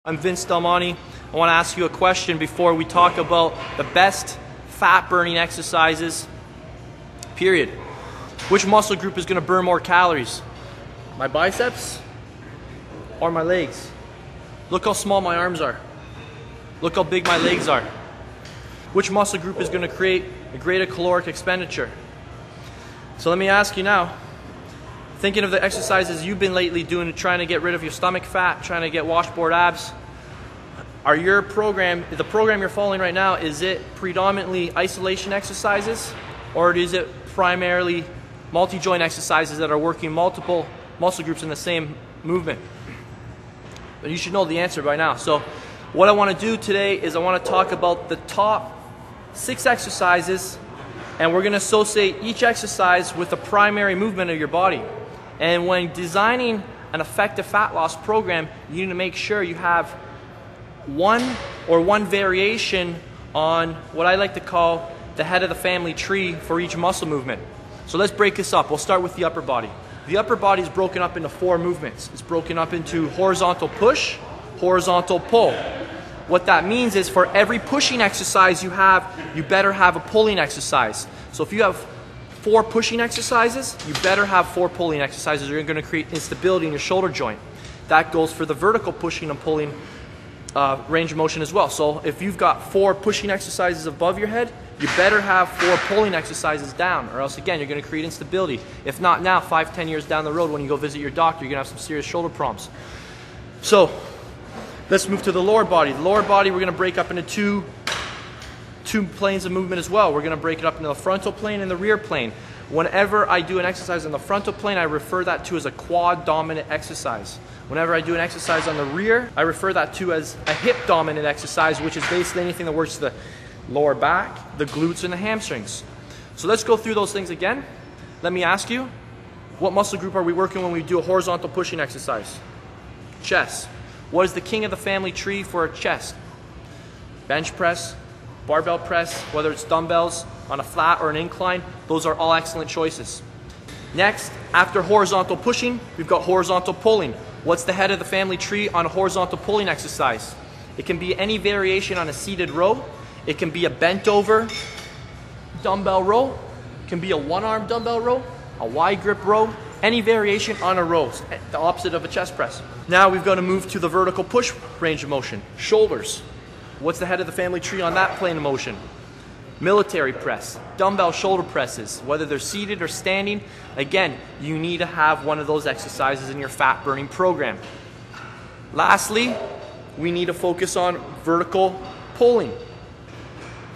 I'm Vince DelMonte. I want to ask you a question before we talk about the best fat burning exercises, period. Which muscle group is going to burn more calories? My biceps or my legs? Look how small my arms are. Look how big my legs are. Which muscle group is going to create a greater caloric expenditure? So let me ask you now, thinking of the exercises you've been lately doing, trying to get rid of your stomach fat, trying to get washboard abs, are the program you're following right now, is it predominantly isolation exercises, or is it primarily multi-joint exercises that are working multiple muscle groups in the same movement? But you should know the answer by now. So what I want to do today is I want to talk about the top 6 exercises, and we're going to associate each exercise with the primary movement of your body. And when designing an effective fat loss program, you need to make sure you have one variation on what I like to call the head of the family tree for each muscle movement. So let's break this up. We'll start with the upper body. The upper body is broken up into 4 movements. It's broken up into horizontal push, horizontal pull. What that means is for every pushing exercise you have, you better have a pulling exercise. So if you have 4 pushing exercises, you better have 4 pulling exercises, or you're going to create instability in your shoulder joint. That goes for the vertical pushing and pulling range of motion as well. So if you've got 4 pushing exercises above your head, you better have 4 pulling exercises down, or else again, you're going to create instability. If not now, 5-10 years down the road when you go visit your doctor, you're going to have some serious shoulder problems. So let's move to the lower body. The lower body we're going to break up into two planes of movement as well. We're going to break it up into the frontal plane and the rear plane. Whenever I do an exercise on the frontal plane, I refer that to as a quad dominant exercise. Whenever I do an exercise on the rear, I refer that to as a hip dominant exercise, which is basically anything that works the lower back, the glutes, and the hamstrings. So let's go through those things again. Let me ask you, what muscle group are we working when we do a horizontal pushing exercise? Chest. What is the king of the family tree for a chest? Bench press, barbell press, whether it's dumbbells on a flat or an incline, those are all excellent choices. Next, after horizontal pushing, we've got horizontal pulling. What's the head of the family tree on a horizontal pulling exercise? It can be any variation on a seated row. It can be a bent over dumbbell row. It can be a one-arm dumbbell row, a wide grip row, any variation on a row, the opposite of a chest press. Now we've got to move to the vertical push range of motion. Shoulders. What's the head of the family tree on that plane of motion? Military press, dumbbell shoulder presses, whether they're seated or standing. Again, you need to have one of those exercises in your fat burning program. Lastly, we need to focus on vertical pulling.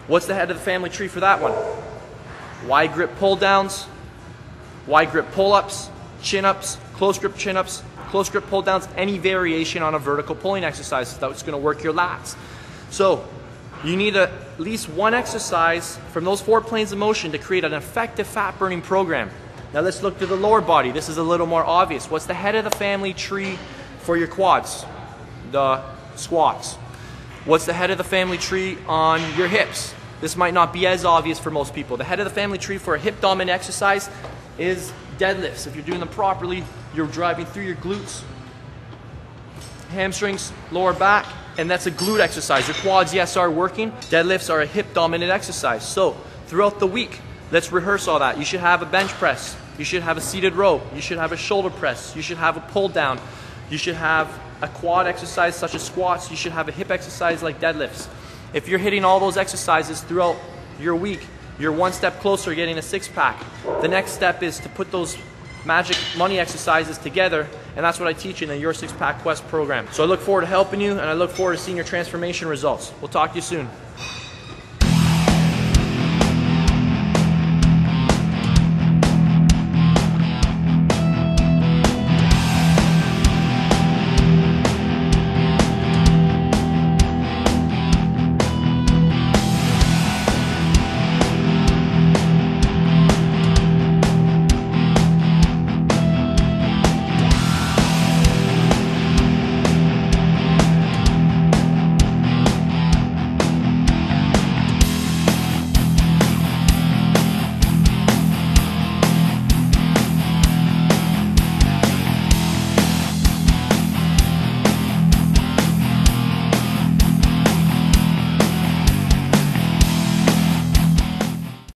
What's the head of the family tree for that one? Wide grip pull downs, wide grip pull ups, chin ups, close grip chin ups, close grip pull downs, any variation on a vertical pulling exercise that's going to work your lats. So you need at least one exercise from those 4 planes of motion to create an effective fat burning program. Now let's look to the lower body. This is a little more obvious. What's the head of the family tree for your quads? The squats. What's the head of the family tree on your hips? This might not be as obvious for most people. The head of the family tree for a hip dominant exercise is deadlifts. If you're doing them properly, you're driving through your glutes, hamstrings, lower back, and that's a glute exercise. Your quads, yes, are working. Deadlifts are a hip dominant exercise. So throughout the week, let's rehearse all that. You should have a bench press. You should have a seated row. You should have a shoulder press. You should have a pull down. You should have a quad exercise such as squats. You should have a hip exercise like deadlifts. If you're hitting all those exercises throughout your week, you're one step closer to getting a 6-pack. The next step is to put those magic money exercises together, and that's what I teach in the Your 6-Pack Quest program. So I look forward to helping you, and I look forward to seeing your transformation results. We'll talk to you soon.